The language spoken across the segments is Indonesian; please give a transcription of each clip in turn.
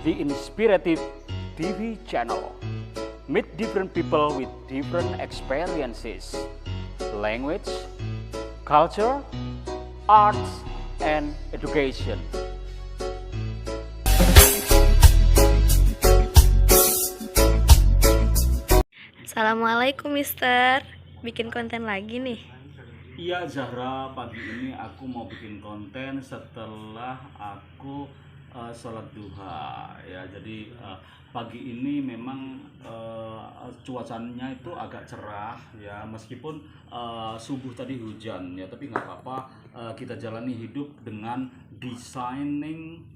the Inspirative TV channel. Meet different people with different experiences, language, culture, arts, and education. Assalamualaikum Mister, bikin konten lagi nih. Iya Zahra, pagi ini aku mau bikin konten setelah aku sholat duha ya. Jadi pagi ini memang cuacanya itu agak cerah ya, meskipun subuh tadi hujan ya, tapi nggak apa-apa. Kita jalani hidup dengan designing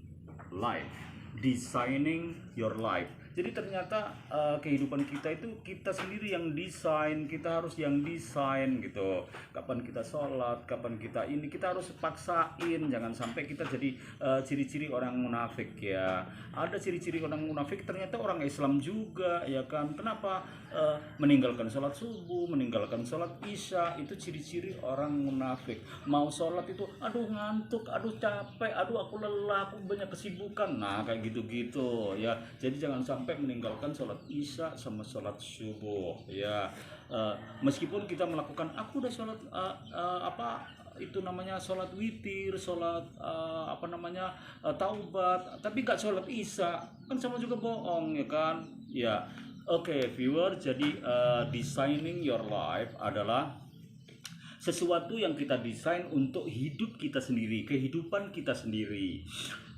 your life. Jadi ternyata kehidupan kita itu kita sendiri yang desain, kita harus yang desain gitu. Kapan kita sholat, kapan kita ini, kita harus paksain. Jangan sampai kita jadi ciri-ciri orang munafik ya. Ada ciri-ciri orang munafik, ternyata orang Islam juga ya kan. Kenapa meninggalkan sholat subuh, meninggalkan sholat isya, itu ciri-ciri orang munafik. Mau sholat itu, aduh ngantuk, aduh capek, aduh aku lelah, aku banyak kesibukan. Nah kayak gitu-gitu ya. Jadi jangan sampai meninggalkan sholat isya sama sholat subuh ya. Meskipun kita melakukan, aku udah sholat itu namanya sholat witir, sholat taubat, tapi nggak sholat isya, kan sama juga bohong ya kan ya. Oke, viewer, jadi designing your life adalah sesuatu yang kita desain untuk hidup kita sendiri, kehidupan kita sendiri.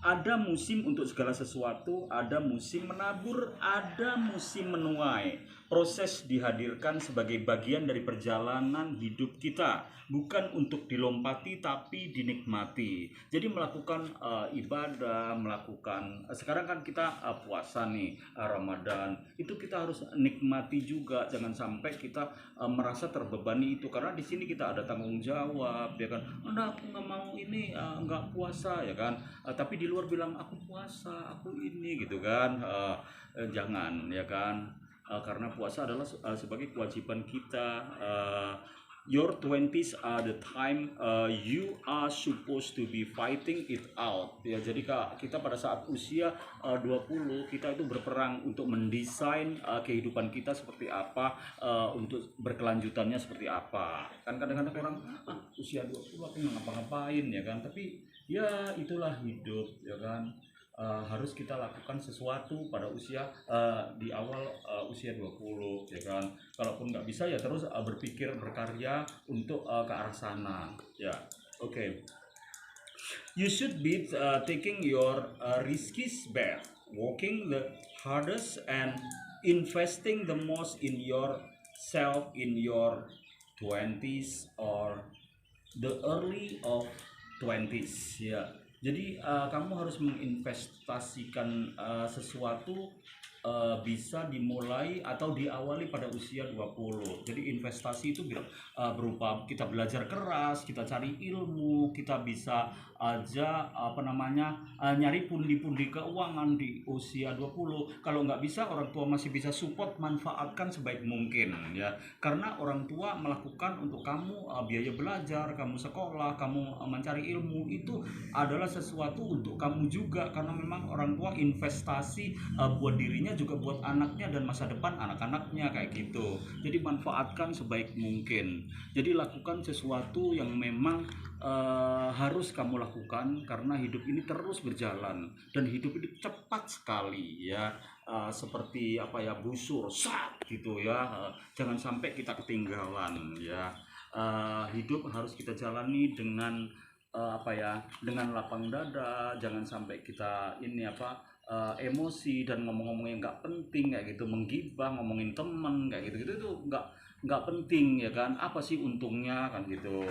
Ada musim untuk segala sesuatu, ada musim menabur, ada musim menuai. Proses dihadirkan sebagai bagian dari perjalanan hidup kita, bukan untuk dilompati tapi dinikmati. Jadi melakukan ibadah, sekarang kan kita puasa nih, Ramadan, itu kita harus nikmati juga. Jangan sampai kita merasa terbebani itu, karena di sini kita ada tanggung jawab ya kan. Nah, aku nggak mau ini, nggak puasa ya kan, tapi di luar bilang aku puasa, aku ini gitu kan. Jangan ya kan, karena puasa adalah sebagai kewajiban kita. Your 20s are the time you are supposed to be fighting it out ya. Jadi kita pada saat usia 20, kita itu berperang untuk mendesain kehidupan kita seperti apa, untuk berkelanjutannya seperti apa. Kan kadang-kadang orang usia 20 aku nggak ngapa-ngapain ya kan, tapi ya itulah hidup ya kan. Harus kita lakukan sesuatu pada usia di awal usia 20 ya kan. Kalaupun nggak bisa ya terus berpikir, berkarya untuk ke arah sana ya. Oke. You should be taking your risky bet, working the hardest and investing the most in yourself in your 20s or the early of 20s ya. Jadi kamu harus menginvestasikan sesuatu, bisa dimulai atau diawali pada usia 20. Jadi investasi itu berupa kita belajar keras, kita cari ilmu, kita bisa aja nyari pundi-pundi keuangan di usia 20. Kalau nggak bisa, orang tua masih bisa support, manfaatkan sebaik mungkin ya. Karena orang tua melakukan untuk kamu biaya belajar, kamu sekolah, kamu mencari ilmu, itu adalah sesuatu untuk kamu juga, karena memang orang tua investasi buat dirinya juga buat anaknya dan masa depan anak-anaknya kayak gitu. Jadi manfaatkan sebaik mungkin. Jadi lakukan sesuatu yang memang harus kamu lakukan, karena hidup ini terus berjalan dan hidup ini cepat sekali ya. Seperti busur sat gitu ya. Jangan sampai kita ketinggalan ya. Hidup harus kita jalani dengan dengan lapang dada. Jangan sampai kita emosi dan ngomong-ngomong yang nggak penting kayak gitu, menggibah, ngomongin temen kayak gitu itu nggak penting ya kan. Apa sih untungnya kan gitu.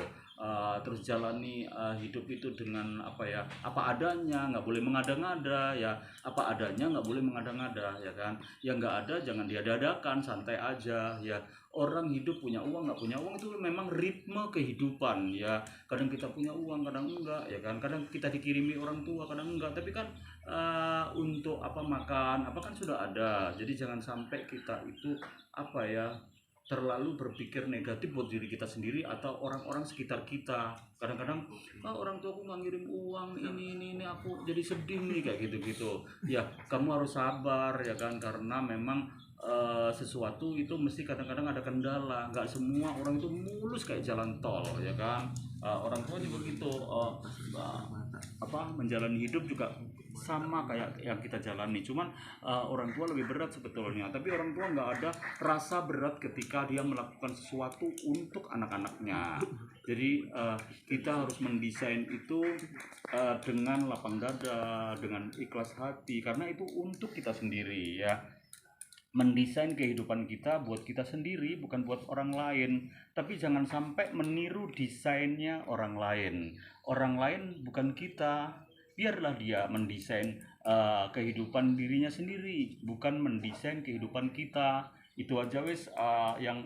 Terus jalani hidup itu dengan apa adanya, nggak boleh mengada-ngada ya. Apa adanya, nggak boleh mengada-ngada ya kan. Yang nggak ada jangan diada-adakan, santai aja ya. Orang hidup punya uang, nggak punya uang, itu memang ritme kehidupan ya. Kadang kita punya uang, kadang enggak ya kan. Kadang kita dikirimi orang tua, kadang enggak. Tapi kan untuk makan kan sudah ada. Jadi jangan sampai kita itu terlalu berpikir negatif buat diri kita sendiri atau orang-orang sekitar kita. Kadang-kadang orang tua aku nggak ngirim uang, ini aku jadi sedih nih, kayak gitu-gitu. Ya kamu harus sabar ya kan, karena memang sesuatu itu mesti kadang-kadang ada kendala. Nggak semua orang itu mulus kayak jalan tol ya kan. Orang tua juga gitu, menjalani hidup juga sama kayak yang kita jalani, cuman orang tua lebih berat sebetulnya. Tapi orang tua nggak ada rasa berat ketika dia melakukan sesuatu untuk anak-anaknya. Jadi kita harus mendesain itu dengan lapang dada, dengan ikhlas hati, karena itu untuk kita sendiri ya. Mendesain kehidupan kita buat kita sendiri, bukan buat orang lain. Tapi jangan sampai meniru desainnya orang lain. Orang lain bukan kita. Biarlah dia mendesain kehidupan dirinya sendiri, bukan mendesain kehidupan kita. Itu aja wis yang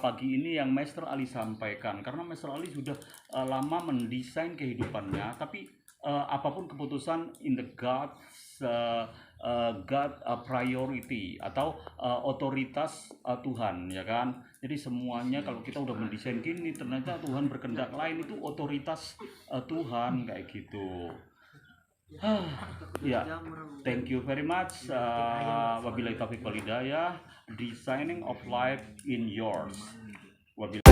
pagi ini yang Master Ali sampaikan. Karena Master Ali sudah lama mendesain kehidupannya, tapi apapun keputusan in the God priority atau otoritas Tuhan ya kan. Jadi semuanya kalau kita udah mendesain gini, ternyata Tuhan berkehendak lain, itu otoritas Tuhan kayak gitu. Ya, thank you very much. Wabillahi taufiq wal hidayah. Designing of life in yours. Wabillahi